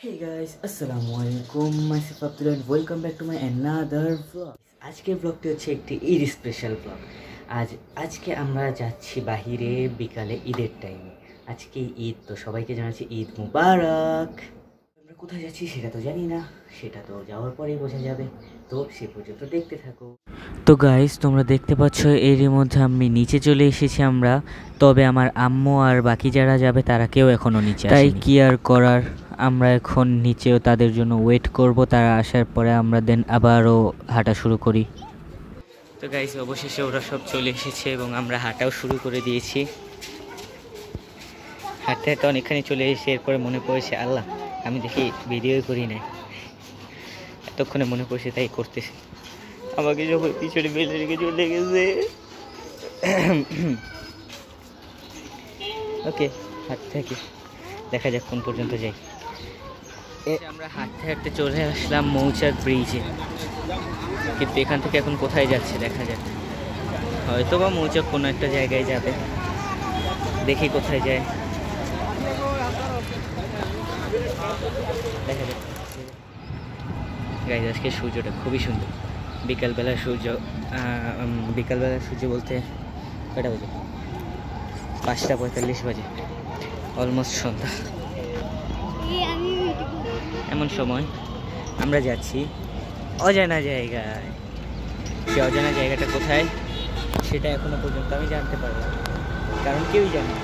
Hey guys, আসসালামু আলাইকুম, myself Abdul and welcome back to my another vlog. আজকের ব্লগটি হচ্ছে একটি ঈদ স্পেশাল ব্লগ। আজকে আমরা যাচ্ছি বাহিরে বিকালে ঈদের টাইমে। আজকে ঈদ, তো সবাইকে জানাচ্ছি ঈদ মুবারক। আমরা কোথায় যাচ্ছি সেটা তো জানি না, সেটা তো যাওয়ার পরেই বোঝা যাবে, তো সে পর্যন্ত দেখতে থাকো। তো গাইস, তোমরা দেখতে পাচ্ছ এরই মধ্যে আমি নিচে চলে এসেছি আমরা, তবে আমার আম্মু আর বাকি যারা যাবে তারা কেউ এখনও নিচে আসেনি। তাই কি আর করার, আমরা এখন নিচেও তাদের জন্য ওয়েট করব। তারা আসার পরে আমরা দেন আবারও হাঁটা শুরু করি। তো গাইস, অবশেষে ওরা সব চলে এসেছে এবং আমরা হাঁটাও শুরু করে দিয়েছি। হাঁটতে হাঁটতে অনেকখানি চলে এসে এরপরে মনে পড়েছে, আল্লাহ আমি দেখি ভিডিওই করি না, এতক্ষণে মনে পড়ছে তাই করতেছি। আমাকে যখন পিছনে বেলে রেখে চলে গেছে। ওকে, হাঁটতে থাকি, দেখা যাক কোন পর্যন্ত যাই। আমরা হাঁটতে হাঁটতে চলে আসলাম মৌচাক ব্রিজে, কিন্তু এখান থেকে এখন কোথায় যাচ্ছে দেখা যাক। হয়তো বা মৌচাক কোনো একটা জায়গায় যাবে, দেখি কোথায় যায়, দেখা যাক। গাইজ, আজকে সূর্যটা খুবই সুন্দর। বিকালবেলার সূর্য বলতে কয়টা বাজে? 5:45 বাজে, অলমোস্ট সন্ধ্যা। এমন সময় আমরা যাচ্ছি অজানা জায়গায়। সে অজানা জায়গাটা কোথায় সেটা এখনো পর্যন্ত আমি জানতে পারলাম, কারণ কেউই জানে না।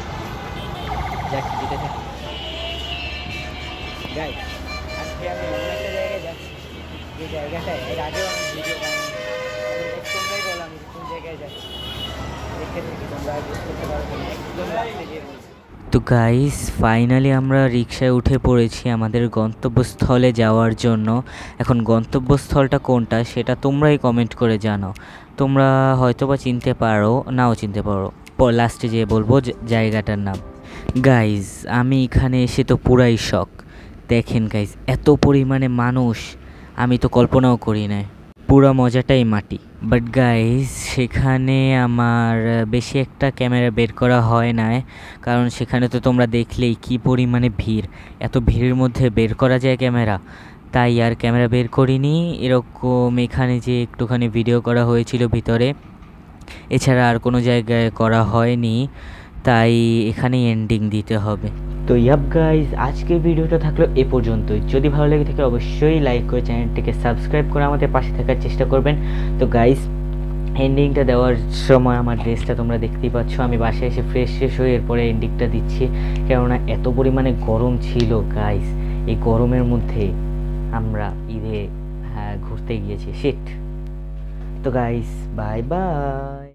যাক, যেতে থাকি। যাই, আজকে আমি এমন একটা জায়গায় যাচ্ছি যে জায়গাটায় এর আগেও আমি ভিডিও বানাই। তোমরাই বলো আমি কোন জায়গায় যাচ্ছি, দেখে দেখি তোমরা বুঝতে পারবে না। একদম রাস্তায় যে তো গাইস, ফাইনালি আমরা রিকশায় উঠে পড়েছি আমাদের গন্তব্যস্থলে যাওয়ার জন্য। এখন গন্তব্যস্থলটা কোনটা সেটা তোমরাই কমেন্ট করে জানো। তোমরা হয়তো বা চিনতে পারো, নাও চিনতে পারো, লাস্টে যেয়ে বলবো জায়গাটার নাম। গাইস, আমি এখানে এসে তো পুরাই শক। দেখেন গাইস, এত পরিমাণে মানুষ আমি তো কল্পনাও করি না। পুরো মজাটাই মাটি। বাট গাইস, সেখানে আমার বেশি একটা ক্যামেরা বের করা হয় না, কারণ সেখানে তো তোমরা দেখলেই কি পরিমাণে ভিড়। এত ভিড়ের মধ্যে বের করা যায় ক্যামেরা, তাই আর ক্যামেরা বের করিনি। এরকম এখানে যে একটুখানি ভিডিও করা হয়েছিল ভিতরে, এছাড়া আর কোনো জায়গায় করা হয়নি, তাই এখানেই এন্ডিং দিতে হবে। তো ইয়াপ গাইজ, আজকের ভিডিওটা থাকলো এ পর্যন্তই। যদি ভালো লেগে থাকে অবশ্যই লাইক করে চ্যানেলটিকে সাবস্ক্রাইব করে আমাদের পাশে থাকার চেষ্টা করবেন। তো গাইজ, এন্ডিংটা দেওয়ার সময় আমার ড্রেসটা তোমরা দেখতেই পাচ্ছ। আমি বাসায় এসে ফ্রেশ হয়ে এরপরে এন্ডিংটা দিচ্ছি, কেননা এত পরিমাণে গরম ছিল গাইজ। এই গরমের মধ্যে আমরা ঈদে ঘুরতে গিয়েছি। শিট। তো গাইজ, বাই বাই।